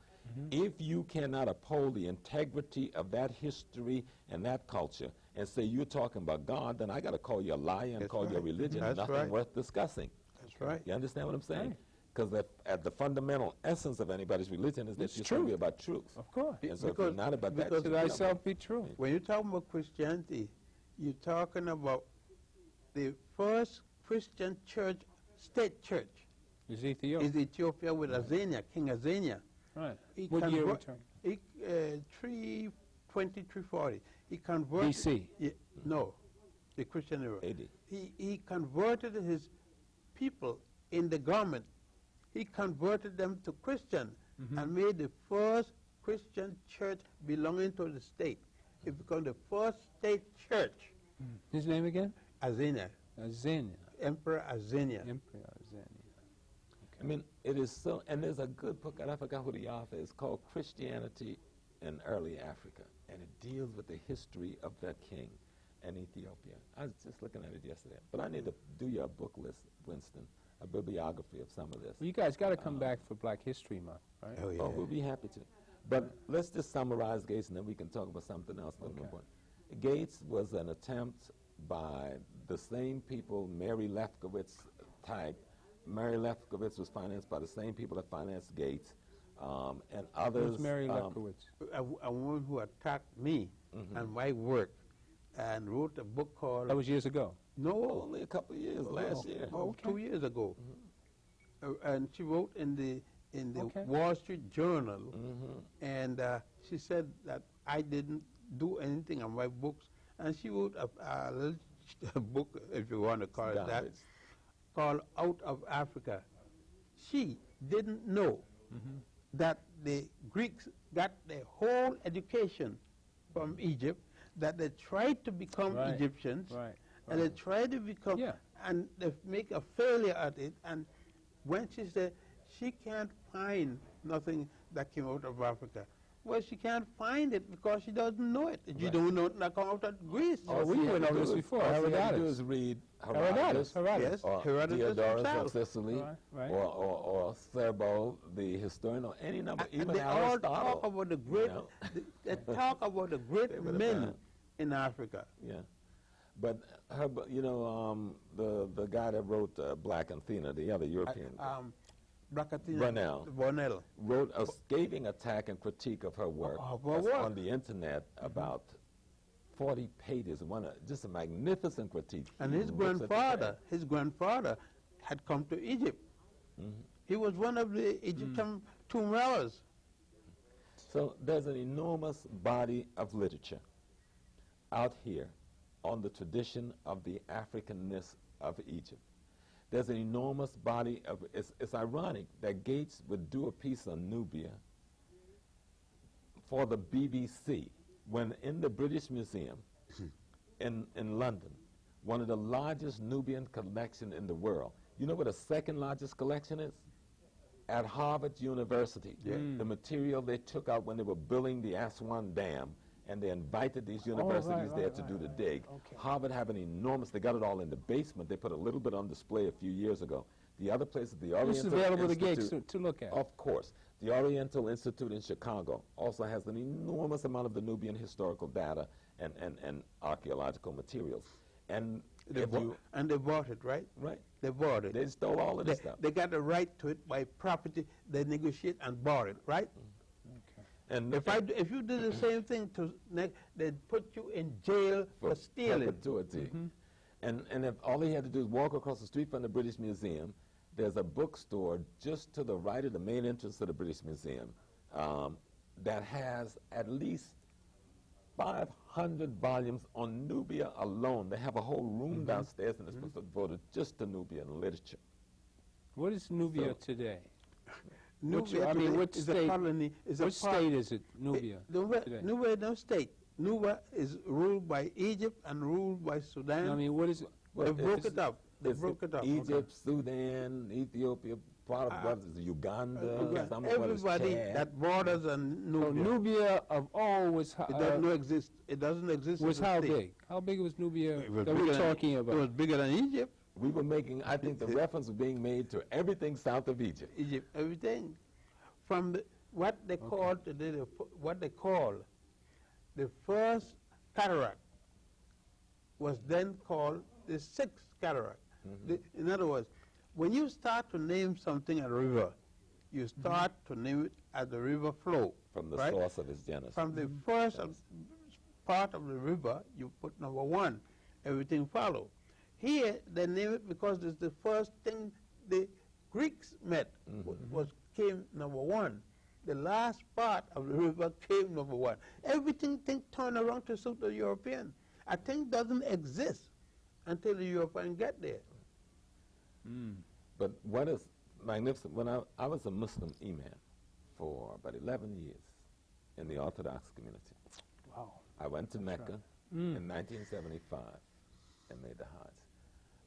If you cannot uphold the integrity of that history and that culture and say you're talking about God, then I got to call you a liar and That's call you a right. religion, That's nothing right. worth discussing. That's right. You understand what I'm saying? Because at the fundamental essence of anybody's religion is that It's you're supposed to be truth. about truth. Of course. And so if Because- you're not about that, because To you're not thyself be true. When you're talking about Christianity, you're talking about the first Christian church, state church, Is Ethiopia. is Ethiopia with Azania, King Azania. Right. He What year convert- return? 320, 340. He converted. BC. No, the Christian era. AD. He converted his people in the government. He converted them to Christian and made the first Christian church belonging to the state. It became the first state church. His name again? Azania, Xenia. Emperor Azania. Emperor Xenia. I mean, it is so, and there's a good book, and I forgot who the author is, called Christianity in Early Africa, and it deals with the history of that king in Ethiopia. I was just looking at it yesterday. But I need to do your book list, Winston, a bibliography of some of this. Well, you guys got to come back for Black History Month, right? Oh, yeah. Oh, we'll be happy to. But let's just summarize Gates, and then we can talk about something else a little more important. Gates was an attempt by the same people Mary Lefkowitz type. Mary Lefkowitz was financed by the same people that financed Gates, and others. Who's Mary Lefkowitz? A woman who attacked me and my work and wrote a book called... That was years ago. No. Only a couple of years, last year. Oh, 2 years ago. And she wrote in the Okay. Wall Street Journal, and she said that I didn't do anything on my books, and she wrote a little book, if you want to call it that, Garbage. called Out of Africa. She didn't know that the Greeks got their whole education from Egypt, that they tried to become Right. Egyptians, Right. and they tried to become, Yeah. and they make a failure at it. And when she said she can't find nothing that came out of Africa, well, she can't find it because she doesn't know it. She Right. don't know it that come out of Greece. Oh, we went over this before. All you have to do Herodotus. is read Herodotus. Yes, or Herodotus Diodorus of himself. Sicily, Right. or Strabo, the historian, or any number, And even they all Aristotle. talk about the great, know. they talk about the great They were the men best. in Africa. Yeah, but her, the guy that wrote Black Athena, the other European, Bonnell. wrote a scathing attack and critique of her work Of her that's work. on the internet, about 40 pages, just a magnificent critique. And He his looks at the grandfather had come to Egypt. He was one of the Egyptian tomb robbers. So there's an enormous body of literature out here on the tradition of the Africanness of Egypt. There's an enormous body of, it's ironic that Gates would do a piece on Nubia for the BBC when in the British Museum in London, one of the largest Nubian collection in the world. You know what the second largest collection is? At Harvard University. The material they took out when they were building the Aswan Dam, and they invited these universities there to do the dig. Okay. Harvard have an enormous, they got it all in the basement. They put a little bit on display a few years ago. The other places, the Oriental This is available to Institute, Gates to look at. of course. The Oriental Institute in Chicago also has an enormous amount of the Nubian historical data and archaeological materials. And They bought it, right? right, They bought it. they stole all of this stuff. They got the right to it by property. They negotiate and bought it, right? And If you do the same thing they'd put you in jail for stealing. perpetuity. And if all he had to do is walk across the street from the British Museum, there's a bookstore just to the right of the main entrance to the British Museum that has at least 500 volumes on Nubia alone. They have a whole room downstairs and it's devoted just to Nubian literature. What is Nubia today? Nubia I mean, today what is state? a colony. Is What a part- state is it? Nubia today? Nubia no state. Nubia is ruled by Egypt and ruled by Sudan. I mean, what is it? They broke it's- it up. They it's broke it up. Egypt, Sudan, Ethiopia, part of what is Uganda, some of what is Everybody Chad. that borders on So Nubia. Nubia of old was It does not exist. It doesn't exist. was as a how state. big? How big was Nubia It was that bigger we're than- talking It was about? bigger than Egypt. We were making, I think the reference was being made to everything south of Egypt. Egypt, everything, from what they call today, what they call the first cataract was then called the sixth cataract. In other words, when you start to name something a river, you start to name it as the river flow. From the right? source of its genesis. From the first part of the river, you put number one. Everything follow. Here, they name it because it's the first thing the Greeks met, came number one. The last part of the river came number one. Everything turned around to suit the European. A thing doesn't exist until the European get there. But what is magnificent, when I was a Muslim imam for about 11 years in the Orthodox community. Wow. I went to Mecca in 1975 and made the Hajj.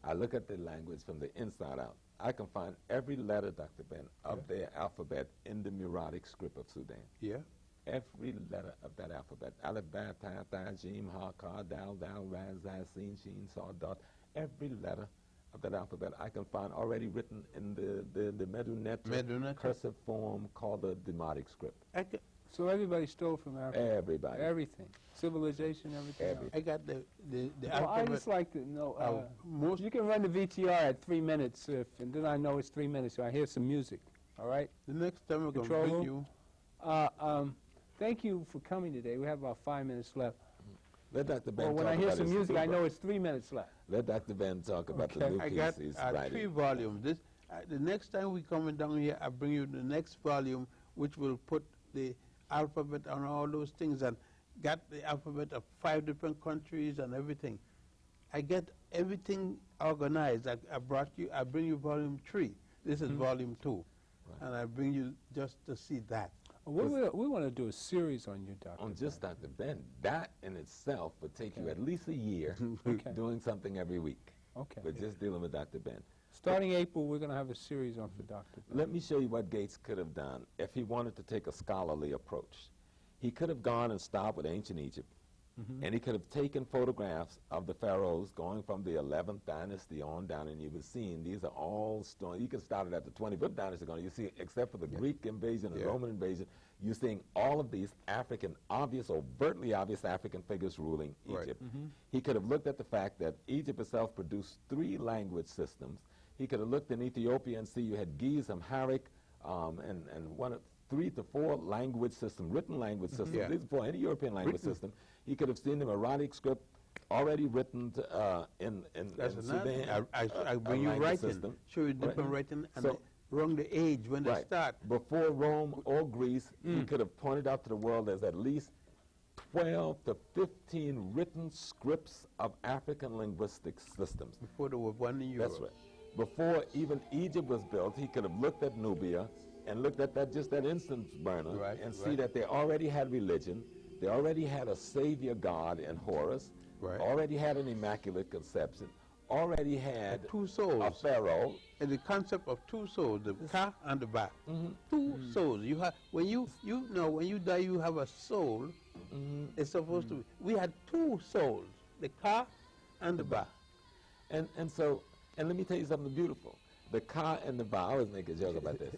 I look at the language from the inside out. I can find every letter, Dr. Ben, of their alphabet in the Muradic script of Sudan. Yeah. Every letter of that alphabet. Alif, ba, ta, tha, jim, ha, ka, dal, dal, raz, zaz, sin, sheen, saw, dot. Every letter of that alphabet I can find already written in the Medunetta cursive form called the Demotic script. So everybody stole from Africa? Everybody. Everything. Civilization, everything. I got the Well, I just like to know, you can run the VTR at 3 minutes, and then I know it's 3 minutes, so I hear some music, all right? The next time we're going to Control bring room? you. Thank you for coming today. We have about 5 minutes left. Let Dr. Ben Well, when talk I hear about some his music, I book. know it's 3 minutes left. Let Dr. Ben talk about the Okay. new I piece got he's 3 writing. volumes. The next time we coming down here, I bring you the next volume, which will put the alphabet on all those things, and got the alphabet of 5 different countries and everything. I get everything organized. I bring you volume 3. This is volume 2. Right. And I bring you just to see that. We want to do a series on you, Dr. On just Dr. Ben, that in itself would take you at least a year Okay. doing something every week. Okay. But just dealing with Dr. Ben. Starting April, we're going to have a series on for Dr. Ben. Let me show you what Gates could have done if he wanted to take a scholarly approach. He could have gone and stopped with ancient Egypt, and he could have taken photographs of the pharaohs going from the 11th dynasty on down, and you would see these are all stories. You can start it at the 25th dynasty going. You see, except for the Greek invasion and Roman invasion, you're seeing all of these African, overtly obvious African figures ruling Egypt. Right. He could have looked at the fact that Egypt itself produced 3 language systems. He could have looked in Ethiopia and see you had Giz, Amharic, and 3 to 4 language system, written language system. Yeah. This is before any European language system. He could have seen the Muradic script already written in That's Sudan. I bring you language writing, system. show you different Right. writing, and So- wrong the age when they Right. start. Before Rome or Greece, he could have pointed out to the world there's at least 12 to 15 written scripts of African linguistic systems. Before there was one in Europe. That's right. Before even Egypt was built, he could have looked at Nubia and looked at that incense burner Right, and see right. that they already had religion, they already had a savior god in Horus, Right. already had an immaculate conception, already had 2 souls. a pharaoh. And the concept of 2 souls, the ka and the ba. 2 souls. You have when you know when you die, you have a soul. It's supposed to be. We had 2 souls, the ka and the ba. And let me tell you something beautiful. The Ka and the Ba, I always make a joke about this.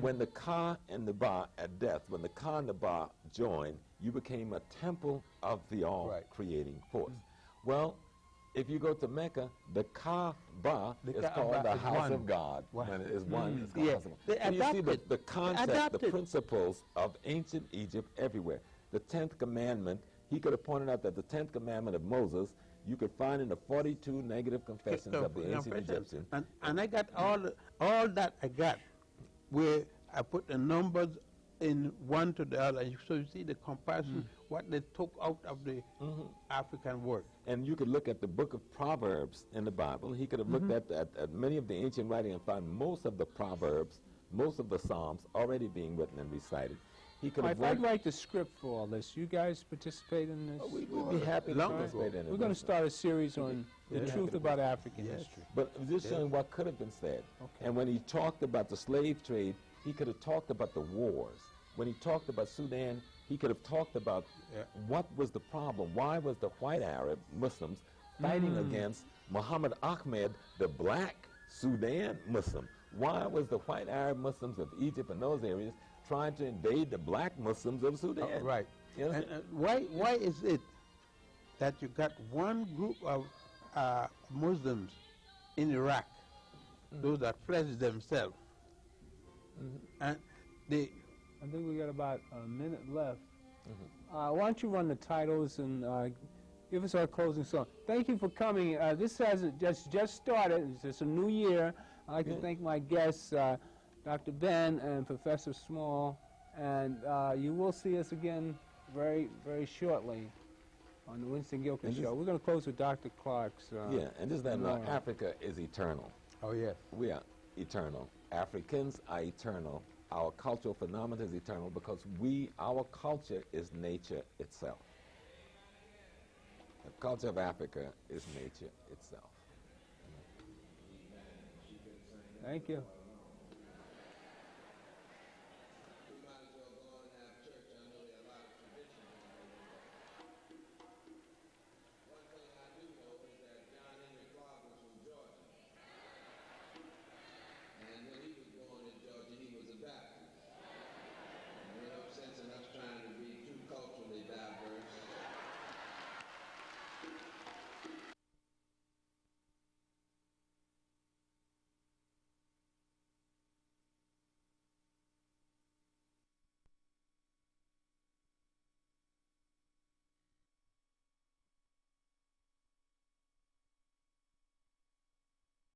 When the Ka and the Ba at death, when the Ka and the Ba joined, you became a temple of the all-creating force. Well, if you go to Mecca, the Kaaba is called Kaaba the is house one. of God. When it is one, it's called Yeah. house of God. They So you see adapted. the concept, Adapted. the principles of ancient Egypt everywhere. The 10th commandment, he could have pointed out that the 10th commandment of Moses, you could find in the 42 negative confessions of the ancient Egyptians. And I got all that I got, where I put the numbers in one to the other. So you see the comparison, what they took out of the African work. And you could look at the book of Proverbs in the Bible. He could have looked at many of the ancient writing and found most of the Proverbs, most of the Psalms already being written and recited. He could have I'd write the script for all this. You guys participate in this? We'd be happy to Long participate ago. in it. We're going to start a series on the Yeah. truth about African Yes. history. But just showing what could have been said. Okay. And when he talked about the slave trade, he could have talked about the wars. When he talked about Sudan, he could have talked about what was the problem. Why was the white Arab Muslims fighting against Muhammad Ahmed, the black Sudan Muslim? Why was the white Arab Muslims of Egypt and those areas trying to invade the black Muslims of Sudan? Right. You know? And why is it that you got one group of Muslims in Iraq, those that pledge themselves, and they I think we got about a minute left. Why don't you run the titles and give us our closing song? Thank you for coming. This hasn't just started. It's just a new year. I'd like to thank my guests, Dr. Ben and Professor Small, and you will see us again very, very shortly on the Winston Gilchrist Show. We're going to close with Dr. Clark's. Yeah, and just that Memorial. Africa is eternal. oh yes. We are eternal. Africans are eternal. Our cultural phenomenon is eternal because our culture is nature itself. The culture of Africa is nature itself. Thank you.